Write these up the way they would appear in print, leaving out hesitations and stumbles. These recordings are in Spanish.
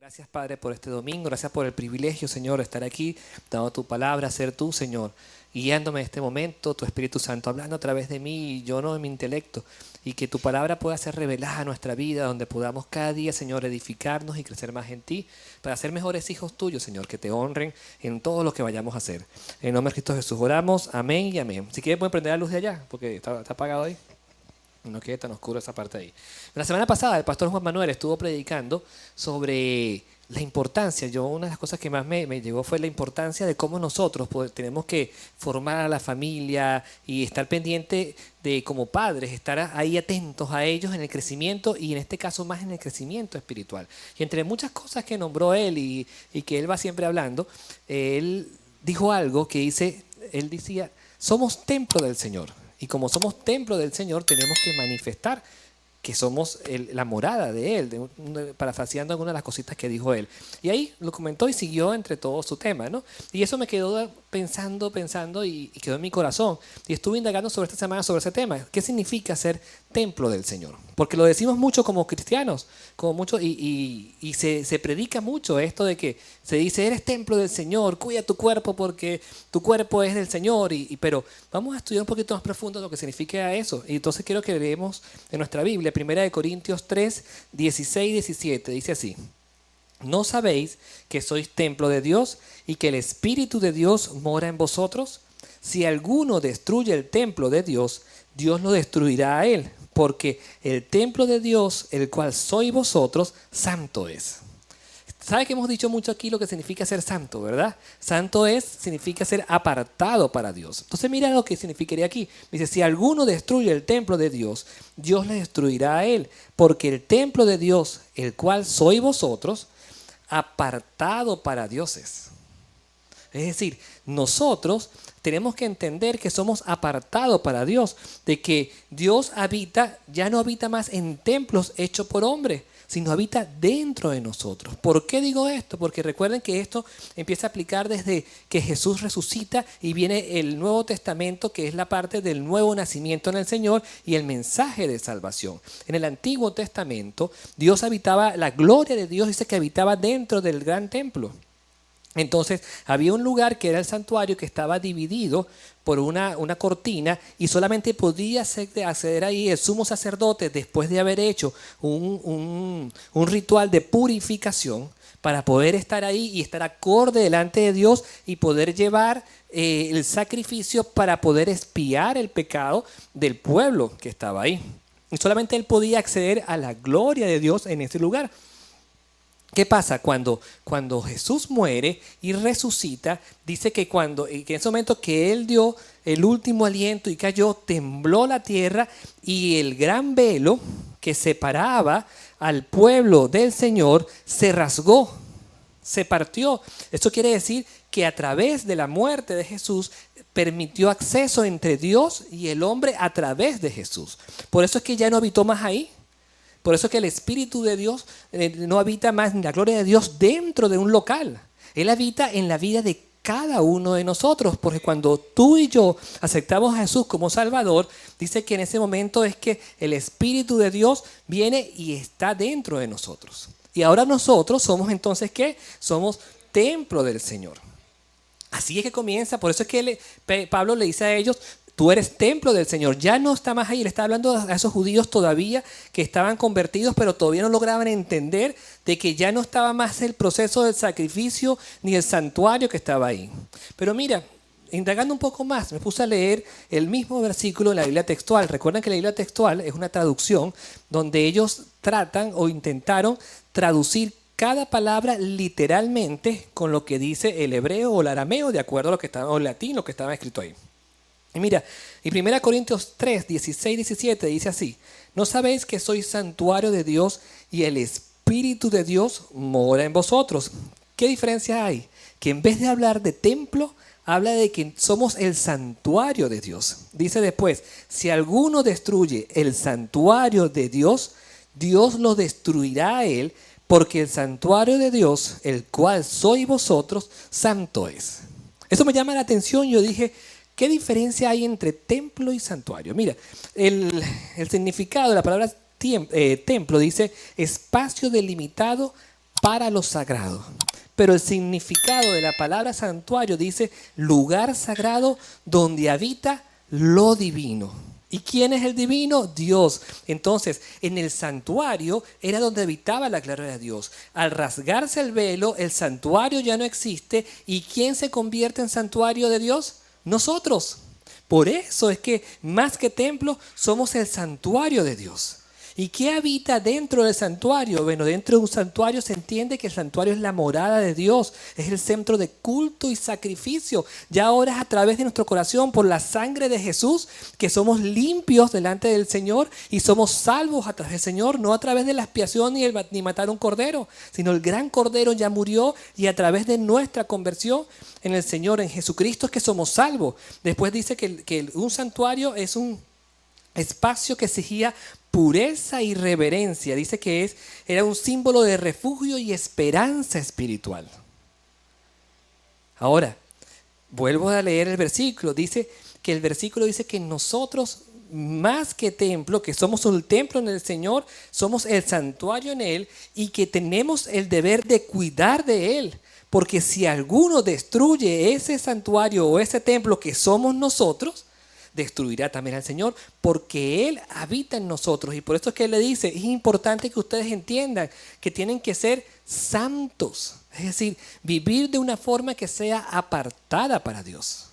Gracias, Padre, por este domingo. Gracias por el privilegio, Señor, de estar aquí, dando tu palabra, ser tú, Señor, guiándome en este momento, tu Espíritu Santo hablando a través de mí y yo no de mi intelecto. Y que tu palabra pueda ser revelada a nuestra vida, donde podamos cada día, Señor, edificarnos y crecer más en ti, para ser mejores hijos tuyos, Señor, que te honren en todo lo que vayamos a hacer. En el nombre de Cristo Jesús oramos, amén y amén. Si quieres pueden prender la luz de allá, porque está apagado ahí. No quede tan oscuro esa parte ahí. La semana pasada el pastor Juan Manuel estuvo predicando sobre la importancia. Una de las cosas que más me llegó fue la importancia de cómo nosotros tenemos que formar a la familia y estar pendiente de, como padres, estar ahí atentos a ellos en el crecimiento y en este caso más en el crecimiento espiritual. Y entre muchas cosas que nombró él y que él va siempre hablando, él dijo algo que él decía, somos templo del Señor. Y como somos templo del Señor, tenemos que manifestar que somos la morada de Él, parafraseando algunas de las cositas que dijo Él. Y ahí lo comentó y siguió entre todo su tema, ¿no? Y eso me quedó pensando y quedó en mi corazón. Y estuve indagando sobre esta semana sobre ese tema. ¿Qué significa ser templo del Señor? Porque lo decimos mucho como cristianos, y se predica mucho esto de que se dice, eres templo del Señor, cuida tu cuerpo porque tu cuerpo es del Señor. Pero vamos a estudiar un poquito más profundo lo que significa eso. Y entonces quiero que leemos en nuestra Biblia, 1 Corintios 3, 16 y 17, dice así. ¿No sabéis que sois templo de Dios y que el Espíritu de Dios mora en vosotros? Si alguno destruye el templo de Dios, Dios lo destruirá a él, porque el templo de Dios, el cual sois vosotros, santo es. ¿Sabe que hemos dicho mucho aquí lo que significa ser santo, verdad? Santo significa ser apartado para Dios. Entonces mira lo que significaría aquí. Dice, si alguno destruye el templo de Dios, Dios le destruirá a él, porque el templo de Dios, el cual sois vosotros, apartado para dioses. Es decir, nosotros tenemos que entender que somos apartados para Dios, de que Dios ya no habita más en templos hechos por hombres, sino habita dentro de nosotros. ¿Por qué digo esto? Porque recuerden que esto empieza a aplicar desde que Jesús resucita y viene el Nuevo Testamento, que es la parte del nuevo nacimiento en el Señor y el mensaje de salvación. En el Antiguo Testamento, Dios habitaba, la gloria de Dios dice que habitaba dentro del gran templo. Entonces había un lugar que era el santuario que estaba dividido por una cortina y solamente podía acceder ahí el sumo sacerdote después de haber hecho un ritual de purificación para poder estar ahí y estar acorde delante de Dios y poder llevar el sacrificio para poder expiar el pecado del pueblo que estaba ahí. Y solamente él podía acceder a la gloria de Dios en ese lugar. ¿Qué pasa? Cuando Jesús muere y resucita, dice que en ese momento que Él dio el último aliento y cayó, tembló la tierra y el gran velo que separaba al pueblo del Señor se rasgó, se partió. Esto quiere decir que a través de la muerte de Jesús permitió acceso entre Dios y el hombre a través de Jesús. Por eso es que ya no habitó más ahí. Por eso es que el Espíritu de Dios no habita más en la gloria de Dios dentro de un local. Él habita en la vida de cada uno de nosotros, porque cuando tú y yo aceptamos a Jesús como Salvador, dice que en ese momento es que el Espíritu de Dios viene y está dentro de nosotros. Y ahora nosotros somos entonces, ¿qué? Somos templo del Señor. Así es que comienza, por eso es que Pablo le dice a ellos, tú eres templo del Señor. Ya no está más ahí. Le está hablando a esos judíos todavía que estaban convertidos, pero todavía no lograban entender de que ya no estaba más el proceso del sacrificio ni el santuario que estaba ahí. Pero mira, indagando un poco más, me puse a leer el mismo versículo en la Biblia textual. Recuerden que la Biblia textual es una traducción donde ellos tratan o intentaron traducir cada palabra literalmente con lo que dice el hebreo o el arameo, de acuerdo a lo que estaba, o el latín, lo que estaba escrito ahí. Y mira, en 1 Corintios 3, 16 y 17 dice así, ¿no sabéis que sois santuario de Dios y el Espíritu de Dios mora en vosotros? ¿Qué diferencia hay? Que en vez de hablar de templo, habla de que somos el santuario de Dios. Dice después, si alguno destruye el santuario de Dios, Dios lo destruirá a él, porque el santuario de Dios, el cual sois vosotros, santo es. Eso me llama la atención. Yo dije, ¿qué diferencia hay entre templo y santuario? Mira, el significado de la palabra templo dice espacio delimitado para lo sagrado. Pero el significado de la palabra santuario dice lugar sagrado donde habita lo divino. ¿Y quién es el divino? Dios. Entonces, en el santuario era donde habitaba la gloria de Dios. Al rasgarse el velo, el santuario ya no existe. ¿Y quién se convierte en santuario de Dios? Nosotros. Por eso es que más que templo, somos el santuario de Dios. ¿Y qué habita dentro del santuario? Bueno, dentro de un santuario se entiende que el santuario es la morada de Dios, es el centro de culto y sacrificio. Ya ahora es a través de nuestro corazón, por la sangre de Jesús, que somos limpios delante del Señor y somos salvos a través del Señor, no a través de la expiación ni matar un cordero, sino el gran cordero ya murió y a través de nuestra conversión en el Señor, en Jesucristo, es que somos salvos. Después dice que un santuario es un espacio que exigía pureza y reverencia. Dice que era un símbolo de refugio y esperanza espiritual. Ahora, vuelvo a leer el versículo. El versículo dice que nosotros, más que templo, que somos un templo en el Señor, somos el santuario en Él y que tenemos el deber de cuidar de Él. Porque si alguno destruye ese santuario o ese templo que somos nosotros, destruirá también al Señor, porque Él habita en nosotros. Y por eso es que Él le dice, es importante que ustedes entiendan que tienen que ser santos. Es decir, vivir de una forma que sea apartada para Dios.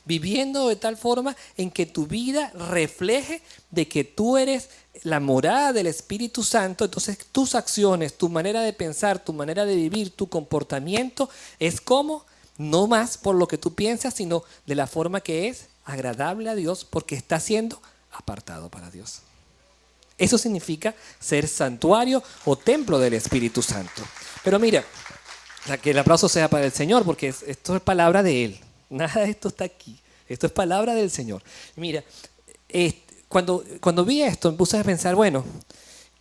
Viviendo de tal forma en que tu vida refleje de que tú eres la morada del Espíritu Santo. Entonces tus acciones, tu manera de pensar, tu manera de vivir, tu comportamiento es como, no más por lo que tú piensas, sino de la forma que es agradable a Dios, porque está siendo apartado para Dios. Eso significa ser santuario o templo del Espíritu Santo. Pero mira, que el aplauso sea para el Señor, porque esto es palabra de Él. Nada de esto está aquí. Esto es palabra del Señor. Mira, cuando vi esto, me puse a pensar, bueno,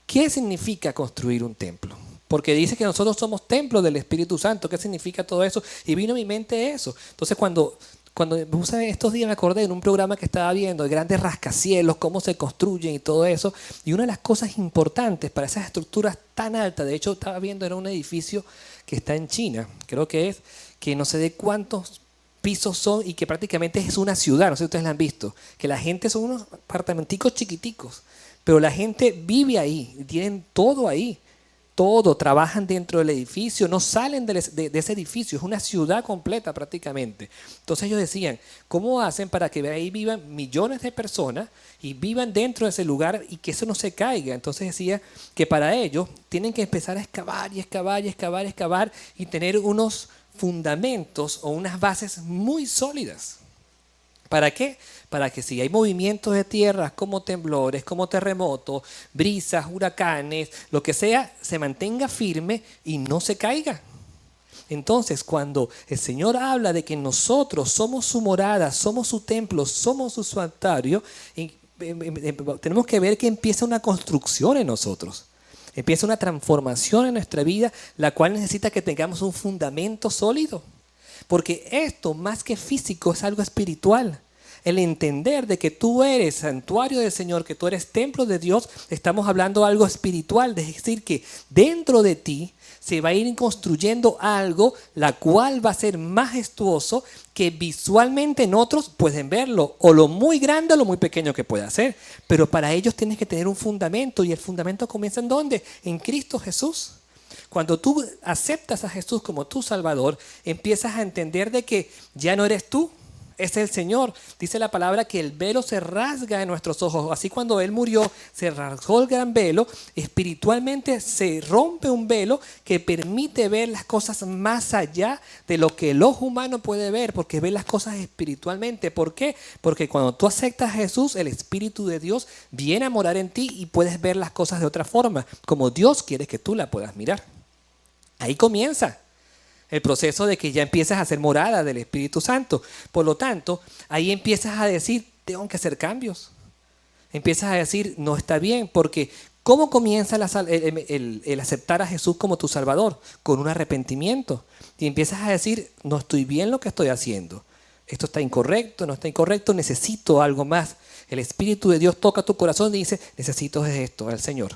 ¿qué significa construir un templo? Porque dice que nosotros somos templos del Espíritu Santo. ¿Qué significa todo eso? Y vino a mi mente eso. Entonces, cuando estos días me acordé en un programa que estaba viendo de grandes rascacielos, cómo se construyen y todo eso. Y una de las cosas importantes para esas estructuras tan altas, de hecho estaba viendo, era un edificio que está en China, creo que no sé de cuántos pisos son y que prácticamente es una ciudad, no sé si ustedes la han visto, que la gente son unos apartamenticos chiquiticos, pero la gente vive ahí, tienen todo ahí. Todo, trabajan dentro del edificio, no salen de ese edificio, es una ciudad completa prácticamente. Entonces ellos decían, ¿cómo hacen para que ahí vivan millones de personas y vivan dentro de ese lugar y que eso no se caiga? Entonces decía que para ellos tienen que empezar a excavar y excavar y excavar y excavar y tener unos fundamentos o unas bases muy sólidas. ¿Para qué? Para que si hay movimientos de tierras como temblores, como terremotos, brisas, huracanes, lo que sea, se mantenga firme y no se caiga. Entonces, cuando el Señor habla de que nosotros somos su morada, somos su templo, somos su santuario, tenemos que ver que empieza una construcción en nosotros. Empieza una transformación en nuestra vida, la cual necesita que tengamos un fundamento sólido. Porque esto, más que físico, es algo espiritual. El entender de que tú eres santuario del Señor, que tú eres templo de Dios, estamos hablando de algo espiritual. Es decir, que dentro de ti se va a ir construyendo algo, la cual va a ser majestuoso, que visualmente en otros pueden verlo, o lo muy grande o lo muy pequeño que pueda ser. Pero para ellos tienes que tener un fundamento, y el fundamento comienza ¿en dónde? En Cristo Jesús. Cuando tú aceptas a Jesús como tu Salvador, empiezas a entender de que ya no eres tú, es el Señor. Dice la palabra que el velo se rasga en nuestros ojos. Así cuando Él murió, se rasgó el gran velo. Espiritualmente se rompe un velo que permite ver las cosas más allá de lo que el ojo humano puede ver, porque ve las cosas espiritualmente. ¿Por qué? Porque cuando tú aceptas a Jesús, el Espíritu de Dios viene a morar en ti y puedes ver las cosas de otra forma, como Dios quiere que tú la puedas mirar. Ahí comienza el proceso de que ya empiezas a ser morada del Espíritu Santo. Por lo tanto, ahí empiezas a decir, tengo que hacer cambios. Empiezas a decir, no está bien, porque ¿cómo comienza el aceptar a Jesús como tu Salvador? Con un arrepentimiento. Y empiezas a decir, no estoy bien lo que estoy haciendo. Esto está incorrecto, no está incorrecto, necesito algo más. El Espíritu de Dios toca tu corazón y dice, necesito esto al Señor.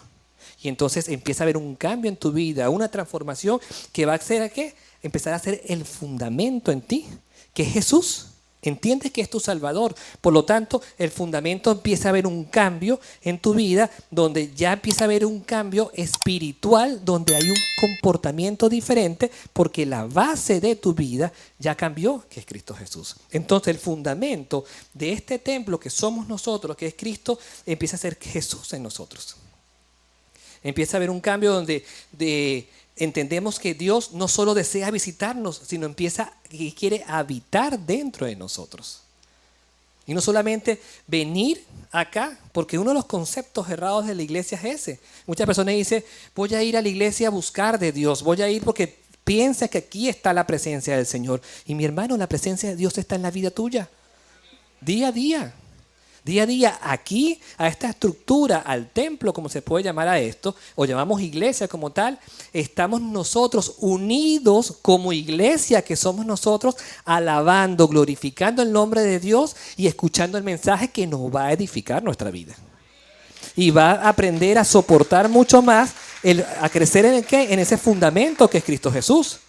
Y entonces empieza a haber un cambio en tu vida, una transformación que va a ser ¿a qué? Empezar a ser el fundamento en ti, que es Jesús. Entiendes que es tu Salvador. Por lo tanto, el fundamento empieza a haber un cambio en tu vida, donde ya empieza a haber un cambio espiritual, donde hay un comportamiento diferente, porque la base de tu vida ya cambió, que es Cristo Jesús. Entonces, el fundamento de este templo que somos nosotros, que es Cristo, empieza a ser Jesús en nosotros. Empieza a haber un cambio donde entendemos que Dios no solo desea visitarnos, sino empieza y quiere habitar dentro de nosotros. Y no solamente venir acá, porque uno de los conceptos errados de la iglesia es ese. Muchas personas dicen, voy a ir a la iglesia a buscar de Dios, voy a ir porque piensa que aquí está la presencia del Señor. Y mi hermano, la presencia de Dios está en la vida tuya, día a día. Día a día, aquí, a esta estructura, al templo, como se puede llamar a esto, o llamamos iglesia como tal, estamos nosotros unidos como iglesia que somos nosotros, alabando, glorificando el nombre de Dios y escuchando el mensaje que nos va a edificar nuestra vida. Y va a aprender a soportar mucho más, a crecer en ¿qué? En ese fundamento que es Cristo Jesús.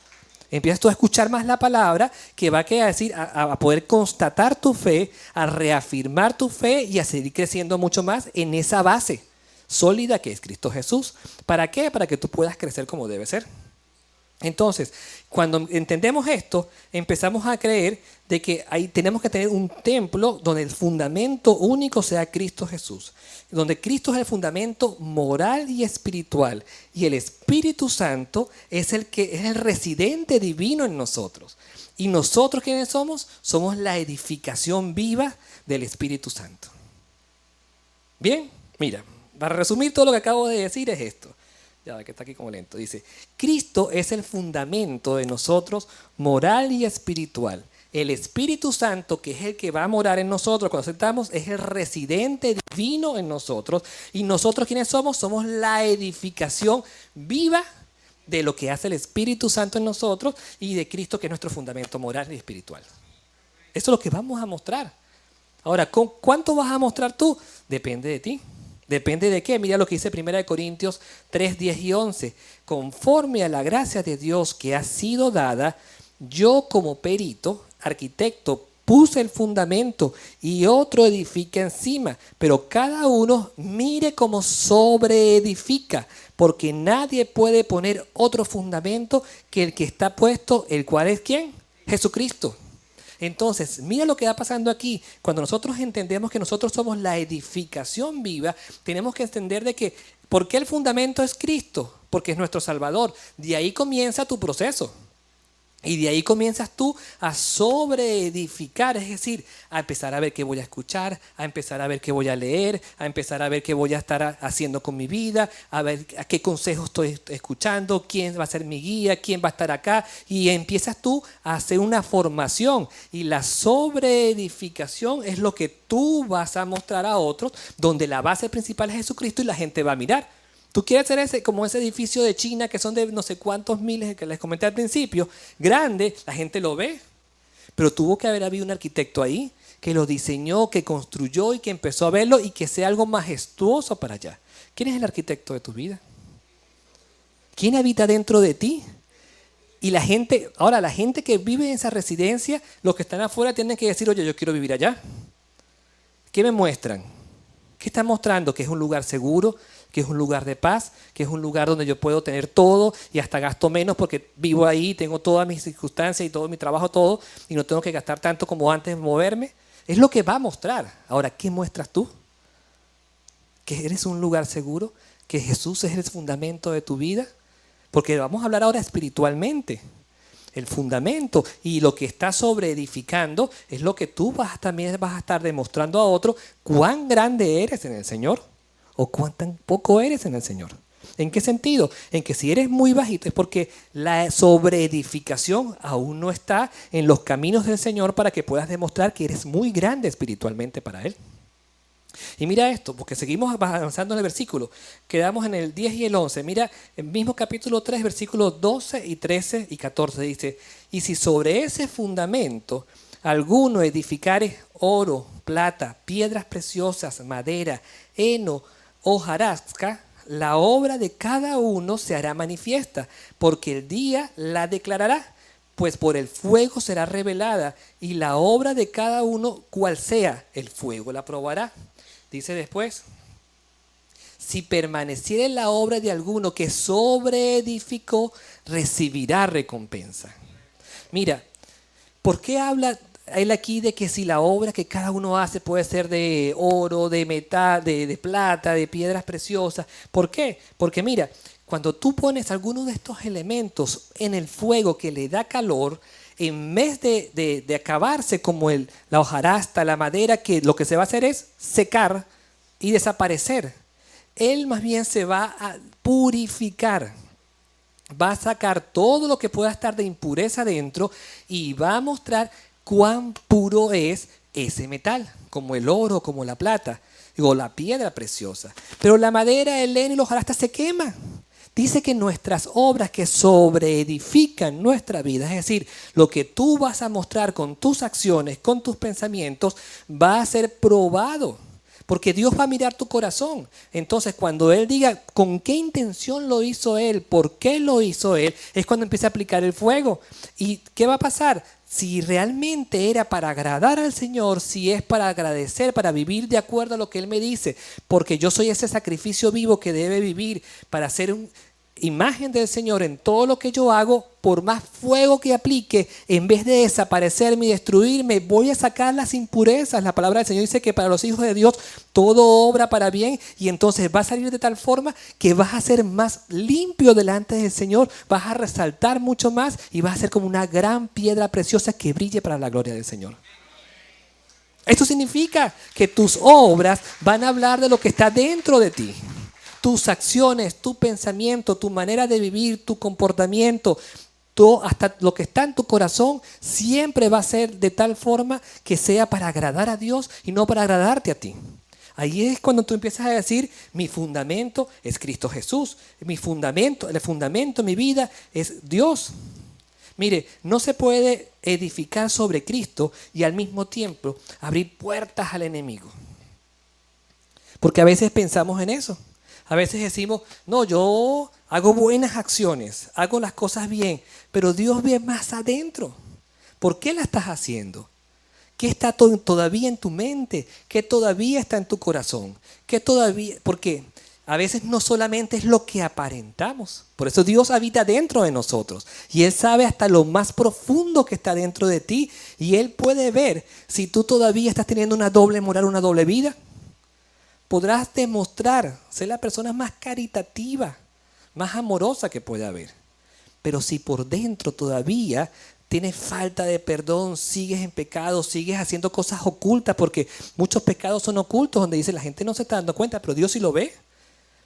Empiezas tú a escuchar más la palabra que va a decir, a poder constatar tu fe, a reafirmar tu fe y a seguir creciendo mucho más en esa base sólida que es Cristo Jesús. ¿Para qué? Para que tú puedas crecer como debe ser. Entonces, cuando entendemos esto, empezamos a creer de que tenemos que tener un templo donde el fundamento único sea Cristo Jesús, donde Cristo es el fundamento moral y espiritual, y el Espíritu Santo es el que es el residente divino en nosotros. Y nosotros, ¿quiénes somos? Somos la edificación viva del Espíritu Santo. Bien, mira, para resumir todo lo que acabo de decir es esto. Ya, que está aquí como lento. Dice, Cristo es el fundamento de nosotros moral y espiritual. El Espíritu Santo, que es el que va a morar en nosotros cuando aceptamos, es el residente divino en nosotros. Y nosotros, ¿quiénes somos? Somos la edificación viva de lo que hace el Espíritu Santo en nosotros y de Cristo, que es nuestro fundamento moral y espiritual. Eso es lo que vamos a mostrar. Ahora, ¿cuánto vas a mostrar tú? Depende de ti. ¿Depende de qué? Mira lo que dice 1 Corintios 3, 10 y 11. Conforme a la gracia de Dios que ha sido dada, yo como perito, arquitecto, puse el fundamento y otro edifica encima. Pero cada uno mire cómo sobreedifica, porque nadie puede poner otro fundamento que el que está puesto, el cual es ¿quién? Jesucristo. Entonces, mira lo que va pasando aquí. Cuando nosotros entendemos que nosotros somos la edificación viva, tenemos que entender de que, ¿por qué el fundamento es Cristo? Porque es nuestro Salvador. De ahí comienza tu proceso. Y de ahí comienzas tú a sobreedificar, es decir, a empezar a ver qué voy a escuchar, a empezar a ver qué voy a leer, a empezar a ver qué voy a estar haciendo con mi vida, a ver a qué consejos estoy escuchando, quién va a ser mi guía, quién va a estar acá. Y empiezas tú a hacer una formación. Y la sobreedificación es lo que tú vas a mostrar a otros, donde la base principal es Jesucristo y la gente va a mirar. Tú quieres ser como ese edificio de China que son de no sé cuántos miles que les comenté al principio, grande, la gente lo ve, pero tuvo que haber habido un arquitecto ahí que lo diseñó, que construyó y que empezó a verlo y que sea algo majestuoso para allá. ¿Quién es el arquitecto de tu vida? ¿Quién habita dentro de ti? Y la gente que vive en esa residencia, los que están afuera tienen que decir, oye, yo quiero vivir allá. ¿Qué me muestran? ¿Qué están mostrando? Que es un lugar seguro, que es un lugar de paz, que es un lugar donde yo puedo tener todo y hasta gasto menos porque vivo ahí, tengo todas mis circunstancias y todo mi trabajo, todo, y no tengo que gastar tanto como antes de moverme. Es lo que va a mostrar. Ahora, ¿qué muestras tú? ¿Que eres un lugar seguro? ¿Que Jesús es el fundamento de tu vida? Porque vamos a hablar ahora espiritualmente. El fundamento y lo que está sobreedificando es lo que tú también vas a estar demostrando a otro cuán grande eres en el Señor o cuán tan poco eres en el Señor. ¿En qué sentido? En que si eres muy bajito es porque la sobreedificación aún no está en los caminos del Señor para que puedas demostrar que eres muy grande espiritualmente para Él. Y mira esto, porque seguimos avanzando en el versículo. Quedamos en el 10 y el 11. Mira, el mismo capítulo 3, versículos 12 y 13 y 14 dice, y si sobre ese fundamento alguno edificare oro, plata, piedras preciosas, madera, heno, hojarasca, la obra de cada uno se hará manifiesta, porque el día la declarará, pues por el fuego será revelada, y la obra de cada uno, cual sea, el fuego la probará. Dice después, si permaneciere en la obra de alguno que sobreedificó, recibirá recompensa. Mira, ¿por qué habla él aquí de que si la obra que cada uno hace puede ser de oro, de metal, de plata, de piedras preciosas? ¿Por qué? Porque mira, cuando tú pones alguno de estos elementos en el fuego que le da calor, en vez de acabarse como la hojarasca, la madera, que lo que se va a hacer es secar y desaparecer, él más bien se va a purificar. Va a sacar todo lo que pueda estar de impureza dentro y va a mostrar cuán puro es ese metal, como el oro, como la plata, o la piedra preciosa. Pero la madera, el leño y la hojarasca se quema. Dice que nuestras obras que sobreedifican nuestra vida, es decir, lo que tú vas a mostrar con tus acciones, con tus pensamientos, va a ser probado. Porque Dios va a mirar tu corazón. Entonces, cuando Él diga con qué intención lo hizo Él, por qué lo hizo Él, es cuando empieza a aplicar el fuego. ¿Y qué va a pasar? Si realmente era para agradar al Señor, si es para agradecer, para vivir de acuerdo a lo que Él me dice, porque yo soy ese sacrificio vivo que debe vivir para ser una imagen del Señor en todo lo que yo hago, por más fuego que aplique, en vez de desaparecerme y destruirme, voy a sacar las impurezas. La palabra del Señor dice que para los hijos de Dios todo obra para bien, y entonces va a salir de tal forma que vas a ser más limpio delante del Señor, vas a resaltar mucho más y vas a ser como una gran piedra preciosa que brille para la gloria del Señor. Esto significa que tus obras van a hablar de lo que está dentro de ti. Tus acciones, tu pensamiento, tu manera de vivir, tu comportamiento, todo, hasta lo que está en tu corazón, siempre va a ser de tal forma que sea para agradar a Dios y no para agradarte a ti. Ahí es cuando tú empiezas a decir, mi fundamento es Cristo Jesús. El fundamento de mi vida es Dios. Mire, no se puede edificar sobre Cristo y al mismo tiempo abrir puertas al enemigo. Porque a veces pensamos en eso. A veces decimos, no, yo hago buenas acciones, hago las cosas bien, pero Dios ve más adentro. ¿Por qué la estás haciendo? ¿Qué está todavía en tu mente? ¿Qué todavía está en tu corazón? Porque a veces no solamente es lo que aparentamos. Por eso Dios habita dentro de nosotros. Y Él sabe hasta lo más profundo que está dentro de ti. Y Él puede ver si tú todavía estás teniendo una doble moral, una doble vida. Podrás demostrar ser la persona más caritativa, más amorosa que pueda haber. Pero si por dentro todavía tienes falta de perdón, sigues en pecado, sigues haciendo cosas ocultas, porque muchos pecados son ocultos, donde dice la gente no se está dando cuenta, pero Dios sí lo ve.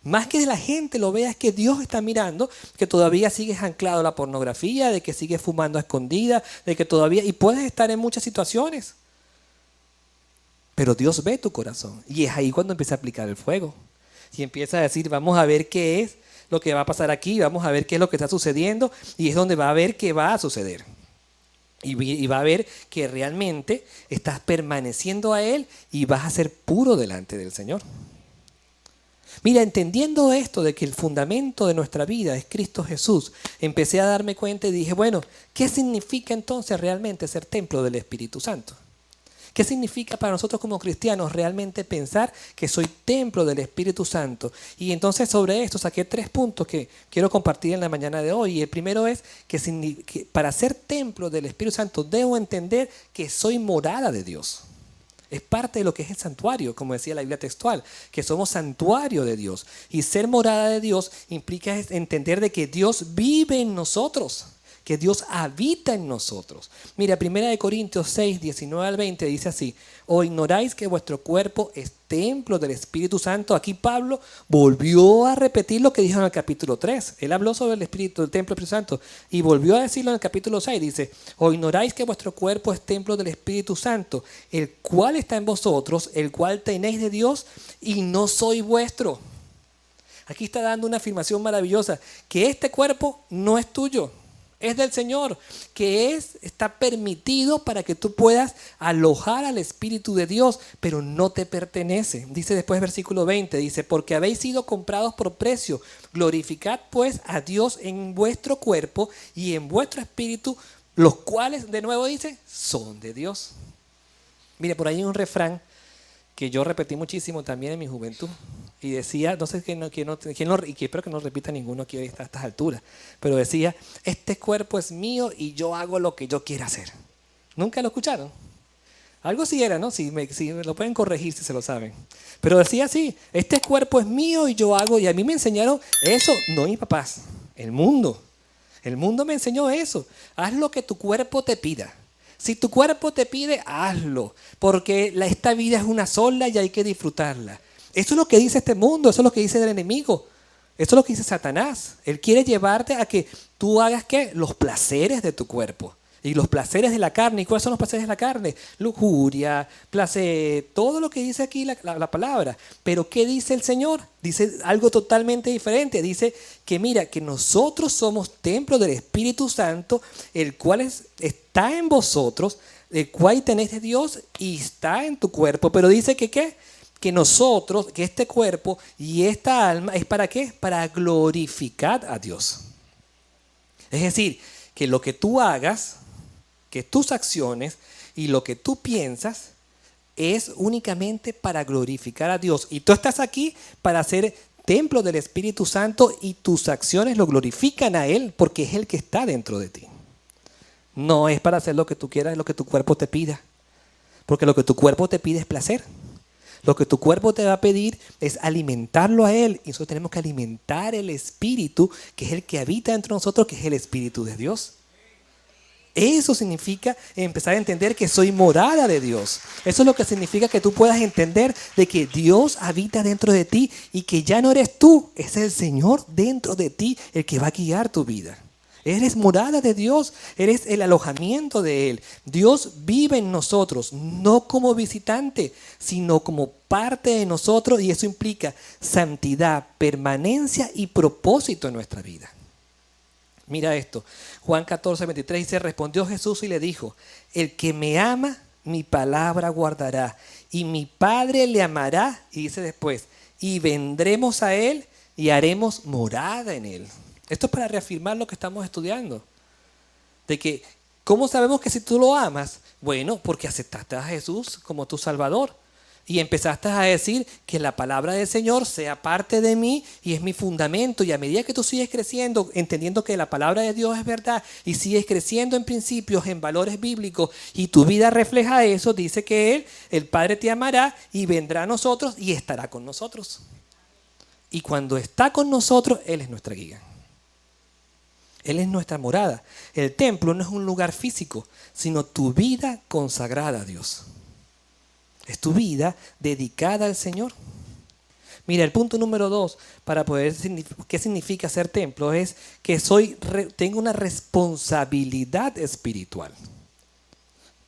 Más que la gente lo vea, es que Dios está mirando que todavía sigues anclado a la pornografía, de que sigues fumando a escondidas, de que todavía, y puedes estar en muchas situaciones. Pero Dios ve tu corazón y es ahí cuando empieza a aplicar el fuego. Y empieza a decir, vamos a ver qué es lo que va a pasar aquí, vamos a ver qué es lo que está sucediendo, y es donde va a ver qué va a suceder. Y va a ver que realmente estás permaneciendo a Él y vas a ser puro delante del Señor. Mira, entendiendo esto de que el fundamento de nuestra vida es Cristo Jesús, empecé a darme cuenta y dije, bueno, ¿qué significa entonces realmente ser templo del Espíritu Santo? ¿Qué significa para nosotros como cristianos realmente pensar que soy templo del Espíritu Santo? Y entonces sobre esto saqué 3 puntos que quiero compartir en la mañana de hoy. Y el primero es que para ser templo del Espíritu Santo debo entender que soy morada de Dios. Es parte de lo que es el santuario, como decía la Biblia textual, que somos santuario de Dios. Y ser morada de Dios implica entender de que Dios vive en nosotros, que Dios habita en nosotros. Mira, 1 Corintios 6, 19 al 20 dice así: ¿o ignoráis que vuestro cuerpo es templo del Espíritu Santo? Aquí Pablo volvió a repetir lo que dijo en el capítulo 3. Él habló sobre el Espíritu, el templo del Espíritu Santo, y volvió a decirlo en el capítulo 6. Dice: ¿o ignoráis que vuestro cuerpo es templo del Espíritu Santo, el cual está en vosotros, el cual tenéis de Dios, y no soy vuestro? Aquí está dando una afirmación maravillosa, que este cuerpo no es tuyo. es del Señor, que está permitido para que tú puedas alojar al Espíritu de Dios, pero no te pertenece. Dice después versículo 20, dice, porque habéis sido comprados por precio, glorificad pues a Dios en vuestro cuerpo y en vuestro espíritu, los cuales, de nuevo dice, son de Dios. Mire, por ahí hay un refrán que yo repetí muchísimo también en mi juventud. Y decía, no sé quién y que espero que no repita ninguno aquí a estas alturas, pero decía, este cuerpo es mío y yo hago lo que yo quiera hacer. ¿Nunca lo escucharon? Algo sí era, ¿no? Si me lo pueden corregir si se lo saben. Pero decía así, este cuerpo es mío y yo hago, y a mí me enseñaron eso, no mis papás, el mundo. El mundo me enseñó eso. Haz lo que tu cuerpo te pida. Si tu cuerpo te pide, hazlo, porque esta vida es una sola y hay que disfrutarla. Eso es lo que dice este mundo, eso es lo que dice el enemigo, eso es lo que dice Satanás. Él quiere llevarte a que tú hagas ¿qué? Los placeres de tu cuerpo y los placeres de la carne. ¿Y cuáles son los placeres de la carne? Lujuria, placer, todo lo que dice aquí la palabra. Pero ¿qué dice el Señor? Dice algo totalmente diferente. Dice que mira, que nosotros somos templo del Espíritu Santo, el cual está en vosotros, el cual tenéis de Dios y está en tu cuerpo. Pero dice que ¿qué? Que nosotros, que este cuerpo y esta alma es ¿para qué? Para glorificar a Dios. Es decir, que lo que tú hagas, que tus acciones y lo que tú piensas es únicamente para glorificar a Dios. Y tú estás aquí para ser templo del Espíritu Santo y tus acciones lo glorifican a Él porque es el que está dentro de ti. No es para hacer lo que tú quieras, lo que tu cuerpo te pida. Porque lo que tu cuerpo te pide es placer. Lo que tu cuerpo te va a pedir es alimentarlo a Él. Y nosotros tenemos que alimentar el Espíritu, que es el que habita entre nosotros, que es el Espíritu de Dios. Eso significa empezar a entender que soy morada de Dios. Eso es lo que significa que tú puedas entender de que Dios habita dentro de ti y que ya no eres tú, es el Señor dentro de ti el que va a guiar tu vida. Eres morada de Dios, eres el alojamiento de Él. Dios vive en nosotros, no como visitante, sino como parte de nosotros, y eso implica santidad, permanencia y propósito en nuestra vida. Mira esto, Juan 14:23 dice, respondió Jesús y le dijo, el que me ama, mi palabra guardará, y mi Padre le amará, y dice después, y vendremos a Él y haremos morada en Él. Esto es para reafirmar lo que estamos estudiando. De que, ¿cómo sabemos que si tú lo amas? Bueno, porque aceptaste a Jesús como tu Salvador. Y empezaste a decir que la palabra del Señor sea parte de mí y es mi fundamento. Y a medida que tú sigues creciendo, entendiendo que la palabra de Dios es verdad y sigues creciendo en principios, en valores bíblicos y tu vida refleja eso, dice que Él, el Padre te amará y vendrá a nosotros y estará con nosotros. Y cuando está con nosotros, Él es nuestra guía. Él es nuestra morada. El templo no es un lugar físico, sino tu vida consagrada a Dios. Es tu vida dedicada al Señor. Mira, el punto número 2, para poder, ¿qué significa ser templo? Es que tengo una responsabilidad espiritual.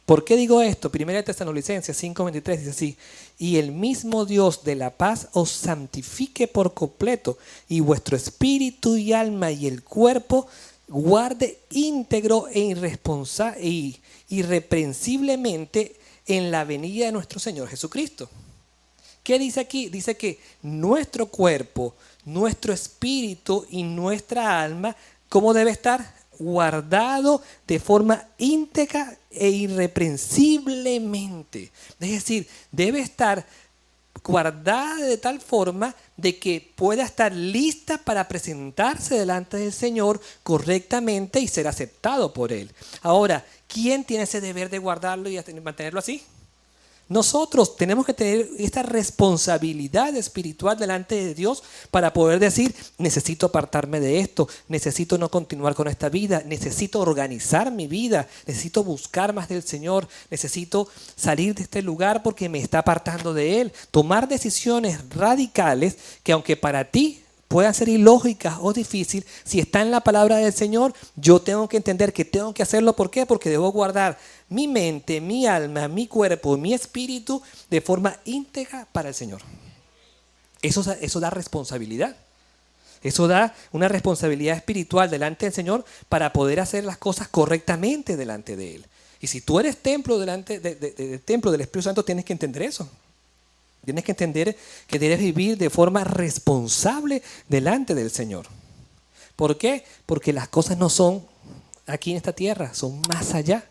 ¿Por qué digo esto? 1 Tesalonicenses 5:23 dice así, y el mismo Dios de la paz os santifique por completo, y vuestro espíritu y alma y el cuerpo guarde íntegro e irreprensiblemente en la venida de nuestro Señor Jesucristo. ¿Qué dice aquí? Dice que nuestro cuerpo, nuestro espíritu y nuestra alma, ¿cómo debe estar? Guardado de forma íntegra e irreprensiblemente. Es decir, debe estar guardada de tal forma de que pueda estar lista para presentarse delante del Señor correctamente y ser aceptado por Él. Ahora, ¿quién tiene ese deber de guardarlo y mantenerlo así? Nosotros tenemos que tener esta responsabilidad espiritual delante de Dios para poder decir, necesito apartarme de esto, necesito no continuar con esta vida, necesito organizar mi vida, necesito buscar más del Señor, necesito salir de este lugar porque me está apartando de Él. Tomar decisiones radicales que aunque para ti puedan ser ilógicas o difíciles, si está en la palabra del Señor, yo tengo que entender que tengo que hacerlo. ¿Por qué? Porque debo guardar mi mente, mi alma, mi cuerpo, mi espíritu de forma íntegra para el Señor. Eso da responsabilidad. Eso da una responsabilidad espiritual delante del Señor para poder hacer las cosas correctamente delante de Él. Y si tú eres templo delante del templo del Espíritu Santo, tienes que entender eso. Tienes que entender que debes vivir de forma responsable delante del Señor. ¿Por qué? Porque las cosas no son aquí en esta tierra, son más allá.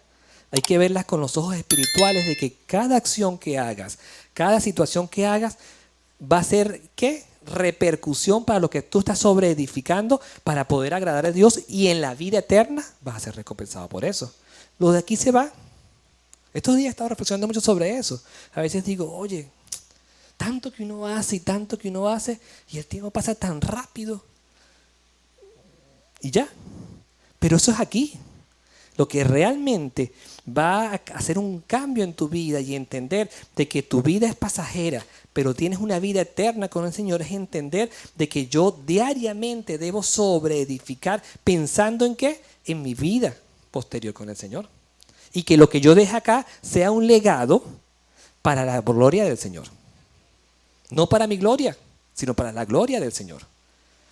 Hay que verlas con los ojos espirituales de que cada acción que hagas, cada situación que hagas, va a ser, ¿qué? Repercusión para lo que tú estás sobreedificando para poder agradar a Dios, y en la vida eterna vas a ser recompensado por eso. Lo de aquí se va. Estos días he estado reflexionando mucho sobre eso. A veces digo, oye, tanto que uno hace y tanto que uno hace, y el tiempo pasa tan rápido. Y ya. Pero eso es aquí. Lo que realmente va a hacer un cambio en tu vida y entender de que tu vida es pasajera, pero tienes una vida eterna con el Señor, es entender de que yo diariamente debo sobreedificar pensando en ¿qué? En mi vida posterior con el Señor. Y que lo que yo deje acá sea un legado para la gloria del Señor. No para mi gloria, sino para la gloria del Señor.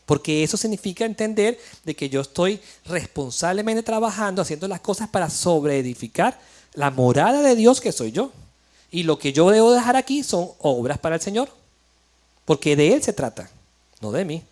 Porque eso significa entender de que yo estoy responsablemente trabajando, haciendo las cosas para sobreedificar la morada de Dios que soy yo. Y lo que yo debo dejar aquí son obras para el Señor. Porque de Él se trata, no de mí.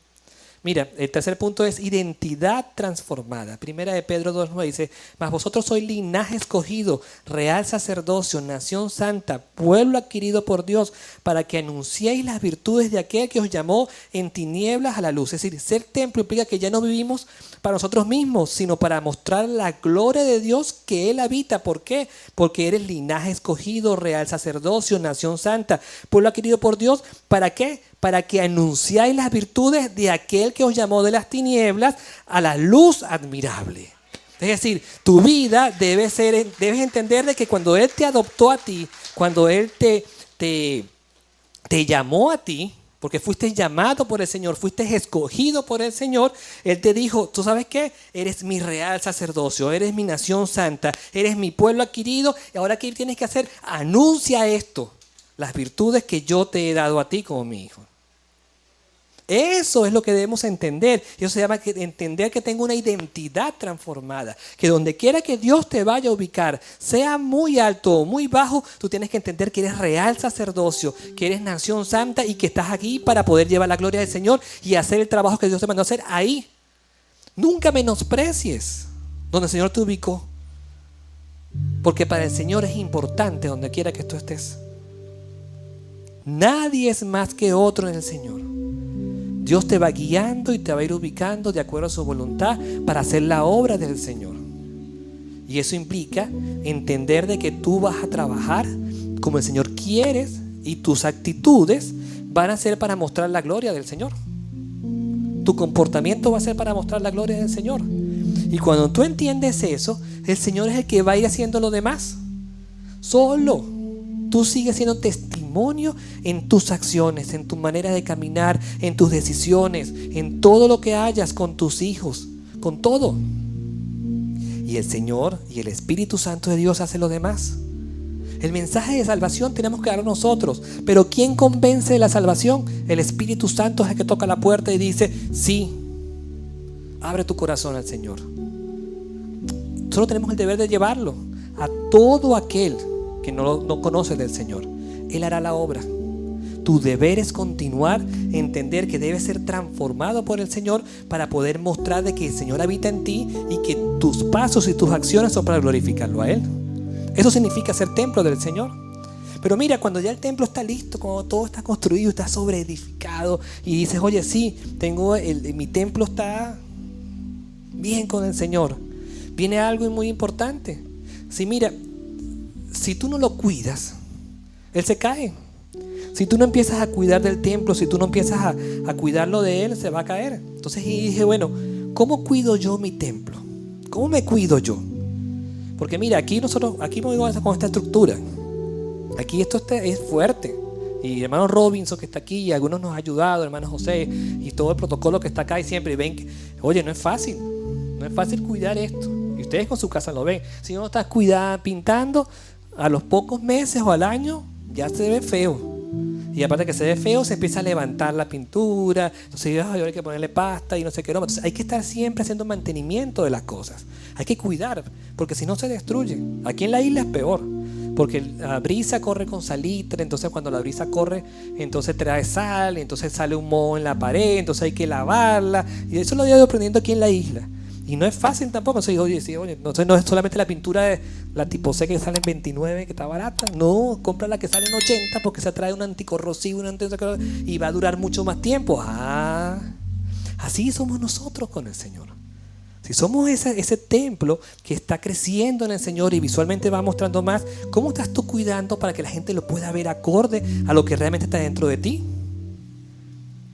Mira, el tercer punto es identidad transformada. Primera de Pedro 2:9 dice, mas vosotros sois linaje escogido, real sacerdocio, nación santa, pueblo adquirido por Dios, para que anunciéis las virtudes de aquel que os llamó en tinieblas a la luz. Es decir, ser templo implica que ya no vivimos para nosotros mismos, sino para mostrar la gloria de Dios que Él habita. ¿Por qué? Porque eres linaje escogido, real sacerdocio, nación santa, pueblo adquirido por Dios. ¿Para qué? Para que anunciáis las virtudes de aquel que os llamó de las tinieblas a la luz admirable. Es decir, tu vida debes entender de que cuando Él te adoptó a ti, cuando Él te llamó a ti, porque fuiste llamado por el Señor, fuiste escogido por el Señor, Él te dijo, ¿tú sabes qué? Eres mi real sacerdocio, eres mi nación santa, eres mi pueblo adquirido, y ahora ¿qué tienes que hacer? Anuncia esto, las virtudes que yo te he dado a ti como mi hijo. Eso es lo que debemos entender. Eso se llama entender que tengo una identidad transformada. Que donde quiera que Dios te vaya a ubicar, sea muy alto o muy bajo, tú tienes que entender que eres real sacerdocio, que eres nación santa y que estás aquí para poder llevar la gloria del Señor y hacer el trabajo que Dios te mandó a hacer ahí. Nunca menosprecies donde el Señor te ubicó. Porque para el Señor es importante donde quiera que tú estés. Nadie es más que otro en el Señor. Dios te va guiando y te va a ir ubicando de acuerdo a su voluntad para hacer la obra del Señor. Y eso implica entender de que tú vas a trabajar como el Señor quiere y tus actitudes van a ser para mostrar la gloria del Señor. Tu comportamiento va a ser para mostrar la gloria del Señor. Y cuando tú entiendes eso, el Señor es el que va a ir haciendo lo demás. Solo. Tú sigues siendo testimonio en tus acciones, en tu manera de caminar, en tus decisiones, en todo lo que hayas con tus hijos, con todo. Y el Señor y el Espíritu Santo de Dios hace lo demás. El mensaje de salvación tenemos que darlo nosotros. Pero ¿quién convence de la salvación? El Espíritu Santo es el que toca la puerta y dice, sí, abre tu corazón al Señor. Solo tenemos el deber de llevarlo a todo aquel que no conoce del Señor. Él hará la obra. Tu deber es continuar, entender que debes ser transformado por el Señor para poder mostrar de que el Señor habita en ti y que tus pasos y tus acciones son para glorificarlo a Él. Eso significa ser templo del Señor. Pero mira, cuando ya el templo está listo, cuando todo está construido, está sobreedificado y dices, oye, sí, mi templo está bien con el Señor, viene algo muy importante. Sí, mira, si tú no lo cuidas, Él se cae. Si tú no empiezas a cuidar del templo, si tú no empiezas a cuidarlo de Él, se va a caer. Entonces dije, bueno, ¿cómo cuido yo mi templo? ¿Cómo me cuido yo? Porque mira, aquí movimos con esta estructura. Aquí esto es fuerte. Y el hermano Robinson que está aquí, y algunos nos ha ayudado, el hermano José, y todo el protocolo que está acá, y siempre ven que, oye, no es fácil cuidar esto. Y ustedes con su casa lo ven. Si no estás pintando, a los pocos meses o al año ya se ve feo. Y aparte que se ve feo, se empieza a levantar la pintura. Entonces ahora hay que ponerle pasta y no sé qué. Entonces hay que estar siempre haciendo mantenimiento de las cosas. Hay que cuidar, porque si no se destruye. Aquí en la isla es peor, porque la brisa corre con salitre. Entonces cuando la brisa corre, entonces trae sal, entonces sale un moho en la pared, entonces hay que lavarla. Y eso lo he ido aprendiendo aquí en la isla. Y no es fácil tampoco. Entonces, entonces no es solamente la pintura de la tipo C que sale en 29, que está barata. No, compra la que sale en 80 porque se trae un anticorrosivo y va a durar mucho más tiempo. Así somos nosotros con el Señor. Si somos ese templo que está creciendo en el Señor y visualmente va mostrando más, ¿cómo estás tú cuidando para que la gente lo pueda ver acorde a lo que realmente está dentro de ti?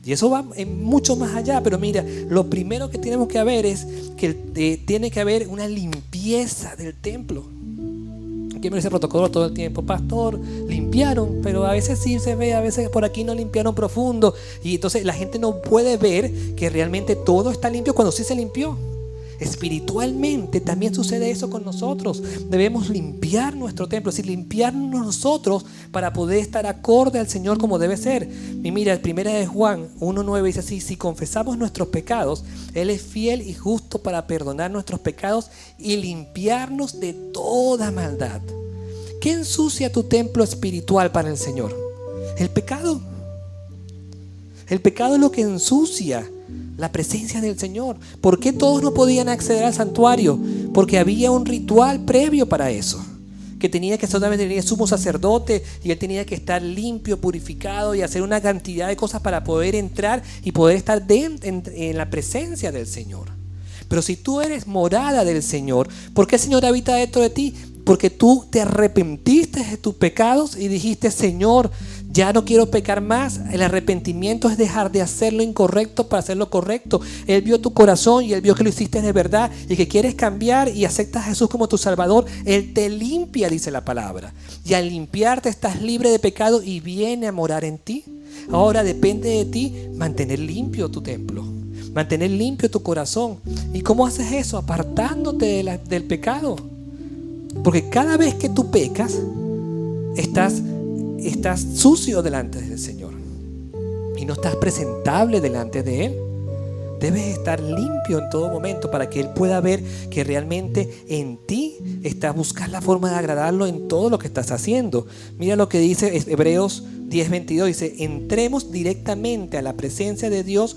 Y eso va mucho más allá, pero mira, lo primero que tenemos que ver es que tiene que haber una limpieza del templo. Aquí me dice protocolo todo el tiempo, pastor, limpiaron, pero a veces sí se ve, a veces por aquí no limpiaron profundo. Y entonces la gente no puede ver que realmente todo está limpio cuando sí se limpió. Espiritualmente también sucede eso con nosotros. Debemos limpiar nuestro templo, es decir, limpiarnos nosotros para poder estar acorde al Señor como debe ser. Y mira, el 1 de Juan 1:9 dice así: si confesamos nuestros pecados, Él es fiel y justo para perdonar nuestros pecados y limpiarnos de toda maldad. ¿Qué ensucia tu templo espiritual para el Señor? El pecado. El pecado es lo que ensucia la presencia del Señor. ¿Por qué todos no podían acceder al santuario? Porque había un ritual previo para eso, que tenía que solamente tener sumo sacerdote, y él tenía que estar limpio, purificado y hacer una cantidad de cosas para poder entrar y poder estar en la presencia del Señor. Pero si tú eres morada del Señor, ¿por qué el Señor habita dentro de ti? Porque tú te arrepentiste de tus pecados y dijiste: Señor, ya no quiero pecar más. El arrepentimiento es dejar de hacer lo incorrecto para hacer lo correcto. Él vio tu corazón y Él vio que lo hiciste de verdad y que quieres cambiar y aceptas a Jesús como tu Salvador. Él te limpia, dice la palabra. Y al limpiarte estás libre de pecado y viene a morar en ti. Ahora depende de ti mantener limpio tu templo, mantener limpio tu corazón. ¿Y cómo haces eso? Apartándote del pecado. Porque cada vez que tú pecas, estás sucio delante del Señor y no estás presentable delante de Él. Debes estar limpio en todo momento para que Él pueda ver que realmente en ti estás buscando la forma de agradarlo en todo lo que estás haciendo. Mira lo que dice Hebreos 10:22, dice: entremos directamente a la presencia de Dios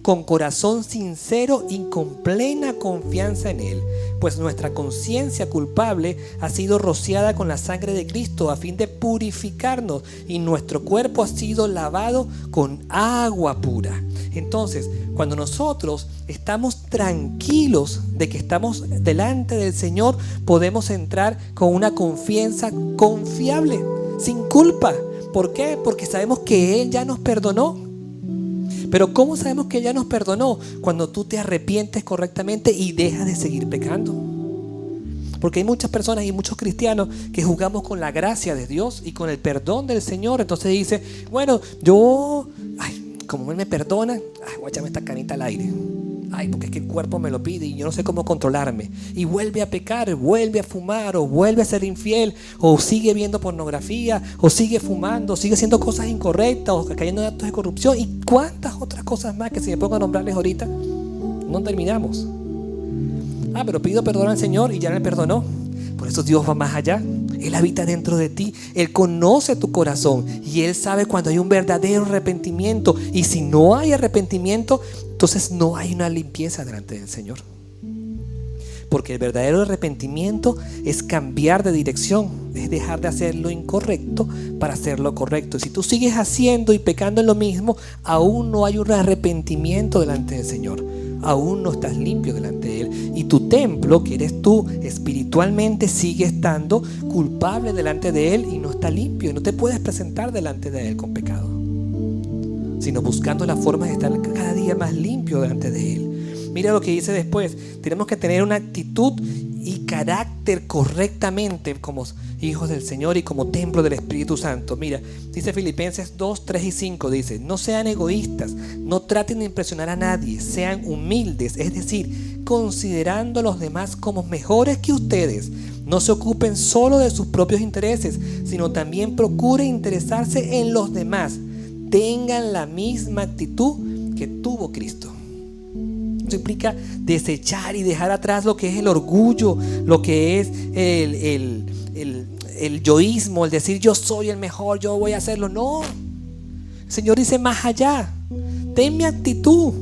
con corazón sincero y con plena confianza en Él, pues nuestra conciencia culpable ha sido rociada con la sangre de Cristo a fin de purificarnos, y nuestro cuerpo ha sido lavado con agua pura. Entonces, cuando nosotros estamos tranquilos de que estamos delante del Señor, podemos entrar con una confianza confiable, sin culpa. ¿Por qué? Porque sabemos que Él ya nos perdonó. Pero ¿cómo sabemos que ya nos perdonó? Cuando tú te arrepientes correctamente y dejas de seguir pecando. Porque hay muchas personas y muchos cristianos que jugamos con la gracia de Dios y con el perdón del Señor. Entonces dice: bueno, como Él me perdona, voy a echarme esta canita al aire. Porque es que el cuerpo me lo pide y yo no sé cómo controlarme. Y vuelve a pecar, vuelve a fumar, o vuelve a ser infiel, o sigue viendo pornografía, o sigue fumando, o sigue haciendo cosas incorrectas, o cayendo en actos de corrupción, y cuántas otras cosas más que si me pongo a nombrarles ahorita, no terminamos. Pero pido perdón al Señor y ya me perdonó. Por eso Dios va más allá. Él habita dentro de ti. Él conoce tu corazón y Él sabe cuando hay un verdadero arrepentimiento. Y si no hay arrepentimiento, entonces no hay una limpieza delante del Señor. Porque el verdadero arrepentimiento es cambiar de dirección, es dejar de hacer lo incorrecto para hacer lo correcto. Si tú sigues haciendo y pecando en lo mismo, aún no hay un arrepentimiento delante del Señor. Aún no estás limpio delante de Él. Y tu templo, que eres tú, espiritualmente sigue estando culpable delante de Él y no está limpio. Y no te puedes presentar delante de Él con pecado, sino buscando la forma de estar cada día más limpio delante de Él. Mira lo que dice después: tenemos que tener una actitud y carácter correctamente como hijos del Señor y como templo del Espíritu Santo. Mira, dice Filipenses 2, 3 y 5, dice: no sean egoístas, no traten de impresionar a nadie, sean humildes, es decir, considerando a los demás como mejores que ustedes. No se ocupen solo de sus propios intereses, sino también procuren interesarse en los demás. Tengan la misma actitud que tuvo Cristo. Eso implica desechar y dejar atrás lo que es el orgullo, lo que es el yoísmo, el decir yo soy el mejor, yo voy a hacerlo. No, el Señor dice más allá. Ten mi actitud,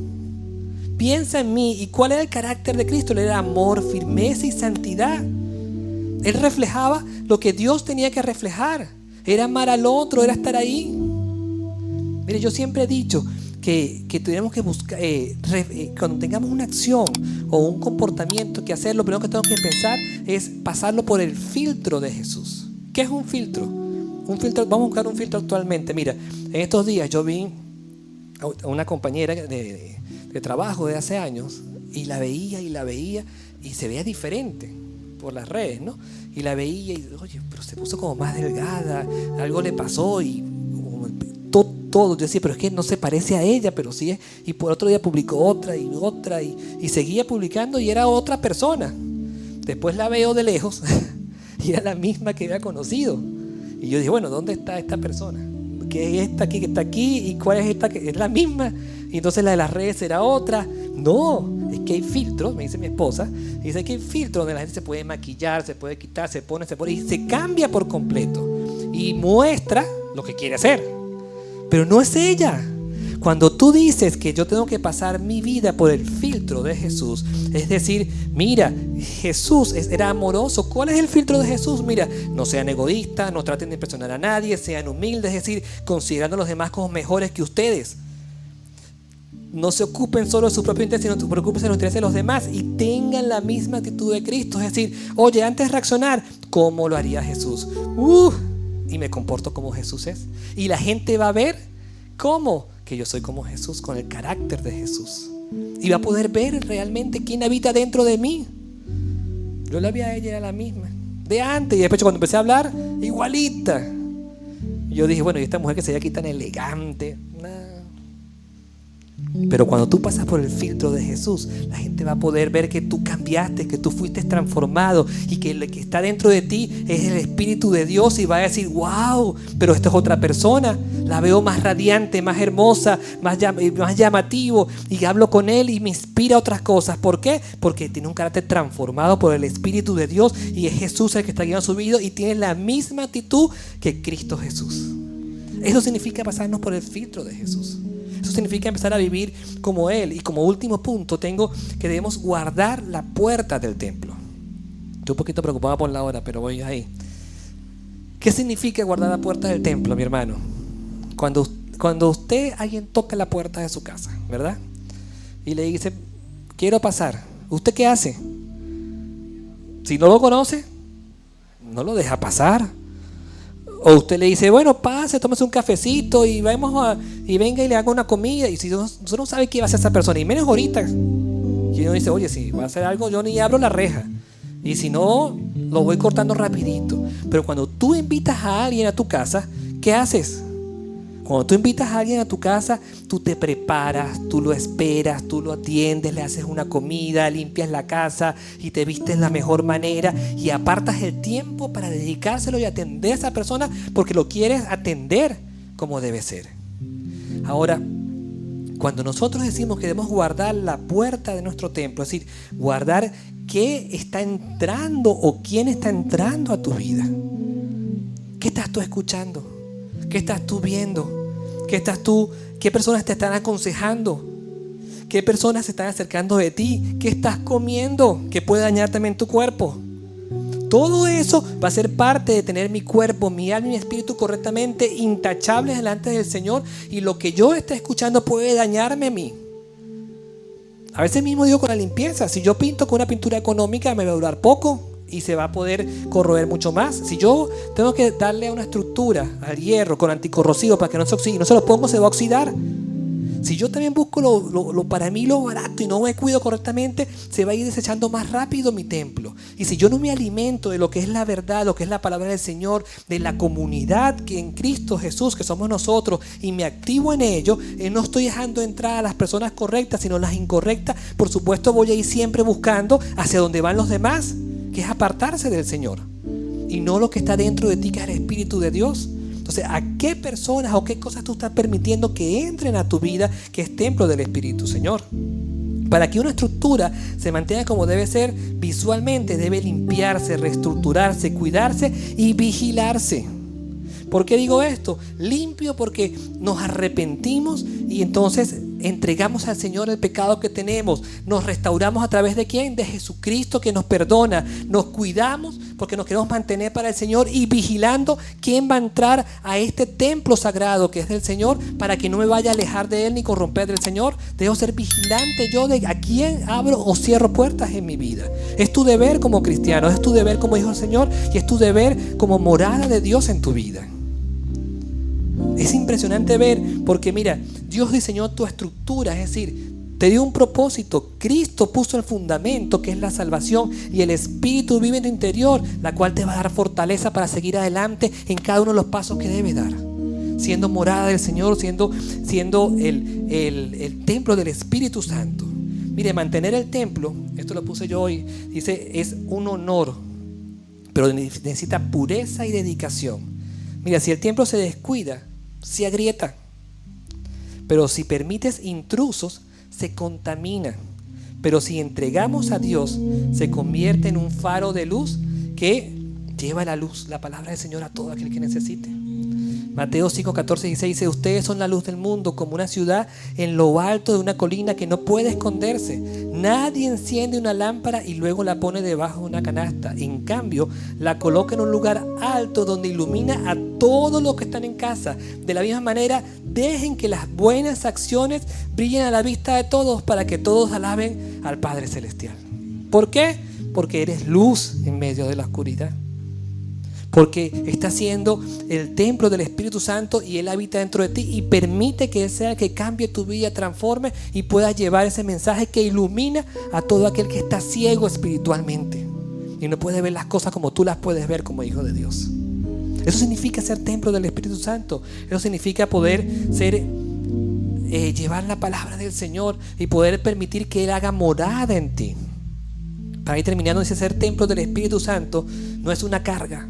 piensa en mí. ¿Y cuál era el carácter de Cristo? Él era amor, firmeza y santidad. Él reflejaba lo que Dios tenía que reflejar. Era amar al otro, era estar ahí. Mire, yo siempre he dicho que tenemos que buscar, cuando tengamos una acción o un comportamiento que hacer, lo primero que tenemos que pensar es pasarlo por el filtro de Jesús. ¿Qué es un filtro? Vamos a buscar un filtro actualmente. Mira, en estos días yo vi a una compañera de trabajo de hace años y la veía y se veía diferente por las redes, ¿no? Y la veía y, oye, pero se puso como más delgada, algo le pasó y todo. Yo decía, pero es que no se parece a ella, pero sí es. Y por otro día publicó otra y seguía publicando y era otra persona. Después la veo de lejos y era la misma que había conocido. Y yo dije, bueno, ¿dónde está esta persona? ¿Qué es esta aquí que está aquí? ¿Y cuál es esta que es la misma? Y entonces la de las redes era otra. No, es que hay filtros, me dice mi esposa, dice que hay filtros donde la gente se puede maquillar, se puede quitar, se pone y se cambia por completo y muestra lo que quiere hacer, pero no es ella. Cuando tú dices que yo tengo que pasar mi vida por el filtro de Jesús, es decir, mira, Jesús era amoroso. ¿Cuál es el filtro de Jesús? Mira, no sean egoístas, no traten de impresionar a nadie, sean humildes, es decir, considerando a los demás como mejores que ustedes. No se ocupen solo de su propio interés, sino preocupense de los intereses de los demás y tengan la misma actitud de Cristo. Es decir, oye, antes de reaccionar, ¿cómo lo haría Jesús? Y me comporto como Jesús es. Y la gente va a ver cómo que yo soy como Jesús, con el carácter de Jesús. Y va a poder ver realmente quién habita dentro de mí. Yo la vi a ella, era la misma de antes. Y después cuando empecé a hablar, igualita. Y yo dije, bueno, y esta mujer que se ve aquí tan elegante. Pero cuando tú pasas por el filtro de Jesús, la gente va a poder ver que tú cambiaste, que tú fuiste transformado y que lo que está dentro de ti es el Espíritu de Dios y va a decir, wow, pero esta es otra persona, la veo más radiante, más hermosa, más llamativo y hablo con él y me inspira otras cosas. ¿Por qué? Porque tiene un carácter transformado por el Espíritu de Dios y es Jesús el que está guiando su vida y tiene la misma actitud que Cristo Jesús. Eso significa pasarnos por el filtro de Jesús. Eso significa empezar a vivir como Él. Y como último punto tengo que debemos guardar la puerta del templo. Estoy un poquito preocupado por la hora, pero voy ahí. ¿Qué significa guardar la puerta del templo, mi hermano? Cuando alguien toca la puerta de su casa, ¿verdad? Y le dice, quiero pasar. ¿Usted qué hace? Si no lo conoce, no lo deja pasar. O usted le dice, bueno, pase, tómese un cafecito y y venga y le haga una comida. Y si usted no sabe qué va a hacer esa persona, y menos ahorita. Y uno dice, oye, si va a hacer algo, yo ni abro la reja. Y si no, lo voy cortando rapidito. Pero cuando tú invitas a alguien a tu casa, ¿qué haces? Cuando tú invitas a alguien a tu casa, tú te preparas, tú lo esperas, tú lo atiendes, le haces una comida, limpias la casa y te vistes de la mejor manera y apartas el tiempo para dedicárselo y atender a esa persona porque lo quieres atender como debe ser. Ahora, cuando nosotros decimos que debemos guardar la puerta de nuestro templo, es decir, guardar qué está entrando o quién está entrando a tu vida. ¿Qué estás tú escuchando? ¿Qué estás tú viendo? ¿Qué personas te están aconsejando? ¿Qué personas se están acercando de ti? ¿Qué estás comiendo que puede dañar también tu cuerpo? Todo eso va a ser parte de tener mi cuerpo, mi alma y mi espíritu correctamente intachables delante del Señor. Y lo que yo esté escuchando puede dañarme a mí. A veces mismo digo con la limpieza. Si yo pinto con una pintura económica me va a durar poco y se va a poder corroer mucho más. Si yo tengo que darle una estructura al hierro con anticorrosivo para que no se oxide, no se lo pongo, se va a oxidar. Si yo también busco para mí lo barato y no me cuido correctamente, se va a ir desechando más rápido mi templo. Y si yo no me alimento de lo que es la verdad, lo que es la palabra del Señor, de la comunidad que en Cristo Jesús, que somos nosotros, y me activo en ello, no estoy dejando entrar a las personas correctas, sino las incorrectas. Por supuesto voy a ir siempre buscando hacia donde van los demás. que es apartarse del Señor, y no lo que está dentro de ti, que es el Espíritu de Dios. Entonces, ¿a qué personas o qué cosas tú estás permitiendo que entren a tu vida, que es templo del Espíritu, Señor? Para que una estructura se mantenga como debe ser visualmente, debe limpiarse, reestructurarse, cuidarse y vigilarse. ¿Por qué digo esto? Limpio porque nos arrepentimos y entonces entregamos al Señor el pecado que tenemos. Nos restauramos a través de ¿quién? De Jesucristo, que nos perdona. Nos cuidamos porque nos queremos mantener para el Señor y vigilando quién va a entrar a este templo sagrado que es del Señor, para que no me vaya a alejar de Él ni corromper del Señor. Debo ser vigilante yo de a quién abro o cierro puertas en mi vida. Es tu deber como cristiano, es tu deber como hijo del Señor y es tu deber como morada de Dios en tu vida. Es impresionante ver, porque mira, Dios diseñó tu estructura, es decir, te dio un propósito. Cristo puso el fundamento, que es la salvación, y el Espíritu vive en tu interior, la cual te va a dar fortaleza para seguir adelante en cada uno de los pasos que debes dar, siendo morada del Señor, siendo el templo del Espíritu Santo. Mire, mantener el templo, esto lo puse yo hoy, dice, es un honor, pero necesita pureza y dedicación. Mira, si el templo se descuida, se agrieta, pero si permites intrusos, se contamina. Pero si entregamos a Dios, se convierte en un faro de luz que lleva la luz, la palabra del Señor, a todo aquel que necesite. Mateo 5, 14 y 16 dice: ustedes son la luz del mundo, como una ciudad en lo alto de una colina que no puede esconderse. Nadie enciende una lámpara y luego la pone debajo de una canasta. En cambio, la coloca en un lugar alto donde ilumina a todos los que están en casa. De la misma manera, dejen que las buenas acciones brillen a la vista de todos, para que todos alaben al Padre Celestial. ¿Por qué? Porque eres luz en medio de la oscuridad. Porque está siendo el templo del Espíritu Santo y Él habita dentro de ti, y permite que Él sea el que cambie tu vida, transforme y puedas llevar ese mensaje que ilumina a todo aquel que está ciego espiritualmente y no puede ver las cosas como tú las puedes ver como hijo de Dios. Eso significa ser templo del Espíritu Santo. Eso significa poder ser, llevar la palabra del Señor y poder permitir que Él haga morada en ti. Para ir terminando, dice: ser templo del Espíritu Santo no es una carga.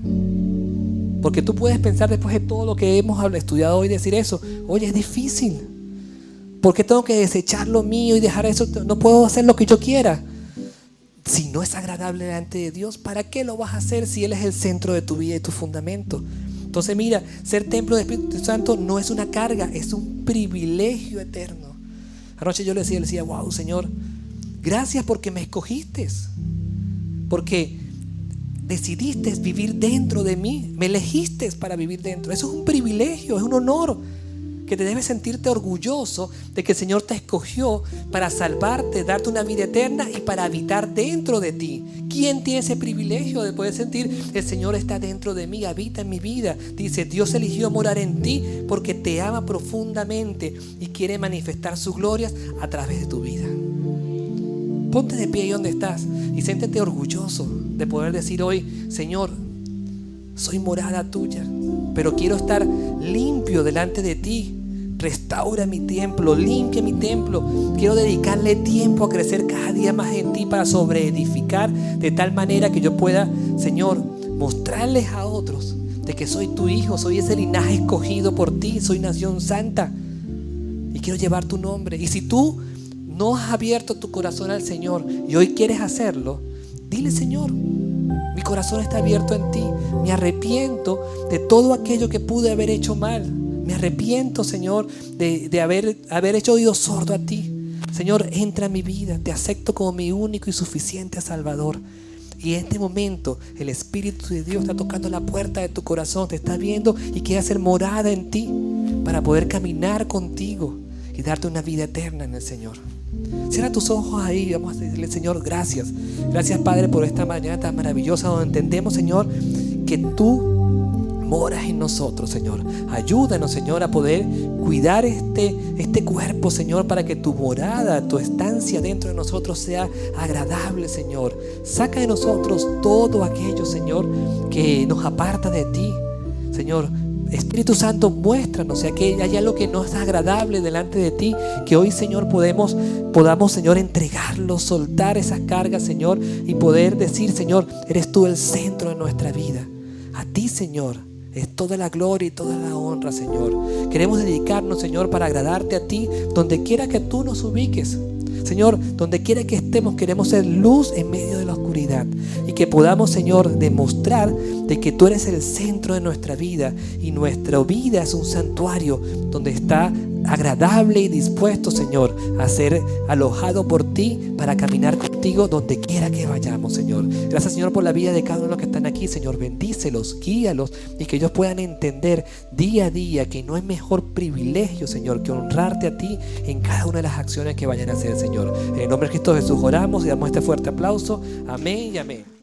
Porque tú puedes pensar, después de todo lo que hemos estudiado hoy, decir eso: oye, es difícil. ¿Por qué tengo que desechar lo mío y dejar eso? No puedo hacer lo que yo quiera. Si no es agradable delante de Dios, ¿para qué lo vas a hacer si Él es el centro de tu vida y tu fundamento? Entonces mira, ser templo del Espíritu Santo no es una carga, es un privilegio eterno. Anoche yo le decía: wow, Señor, gracias porque me escogiste, porque decidiste vivir dentro de mí, me elegiste para vivir dentro. Eso es un privilegio, es un honor, que te debes sentirte orgulloso de que el Señor te escogió para salvarte, darte una vida eterna y para habitar dentro de ti. ¿Quién tiene ese privilegio de poder sentir: el Señor está dentro de mí, habita en mi vida? Dice: Dios eligió morar en ti porque te ama profundamente y quiere manifestar sus glorias a través de tu vida. Ponte de pie ahí donde estás y siéntete orgulloso de poder decir hoy: Señor, soy morada tuya, pero quiero estar limpio delante de ti. Restaura mi templo, limpia mi templo. Quiero dedicarle tiempo a crecer cada día más en ti, para sobreedificar de tal manera que yo pueda, Señor, mostrarles a otros de que soy tu hijo, soy ese linaje escogido por ti, soy nación santa y quiero llevar tu nombre. Y si tú no has abierto tu corazón al Señor y hoy quieres hacerlo, dile: Señor, mi corazón está abierto en ti. Me arrepiento de todo aquello que pude haber hecho mal. Me arrepiento, Señor, de haber hecho oído sordo a ti. Señor, entra en mi vida. Te acepto como mi único y suficiente Salvador. Y en este momento el Espíritu de Dios está tocando la puerta de tu corazón. Te está viendo y quiere hacer morada en ti para poder caminar contigo y darte una vida eterna en el Señor. Cierra tus ojos ahí. Vamos a decirle: Señor, gracias. Gracias, Padre, por esta mañana tan maravillosa, donde entendemos, Señor, que tú moras en nosotros, Señor. Ayúdanos, Señor, a poder cuidar este cuerpo, Señor, para que tu morada, tu estancia dentro de nosotros sea agradable, Señor. Saca de nosotros todo aquello, Señor, que nos aparta de ti. Señor, Espíritu Santo, muéstranos si hay algo que no es agradable delante de ti, que hoy, Señor, podamos, Señor, entregarlo, soltar esas cargas, Señor, y poder decir, Señor, eres tú el centro de nuestra vida. A ti, Señor, es toda la gloria y toda la honra, Señor. Queremos dedicarnos, Señor, para agradarte a ti, donde quiera que tú nos ubiques. Señor, donde quiera que estemos, queremos ser luz en medio de la oscuridad. Y que podamos, Señor, demostrar de que tú eres el centro de nuestra vida. Y nuestra vida es un santuario donde está agradable y dispuesto, Señor, a ser alojado por ti para caminar contigo donde quiera que vayamos, Señor. Gracias, Señor, por la vida de cada uno de los que están aquí, Señor. Bendícelos, guíalos y que ellos puedan entender día a día que no hay mejor privilegio, Señor, que honrarte a ti en cada una de las acciones que vayan a hacer, Señor. En el nombre de Cristo Jesús oramos y damos este fuerte aplauso. Amén y amén.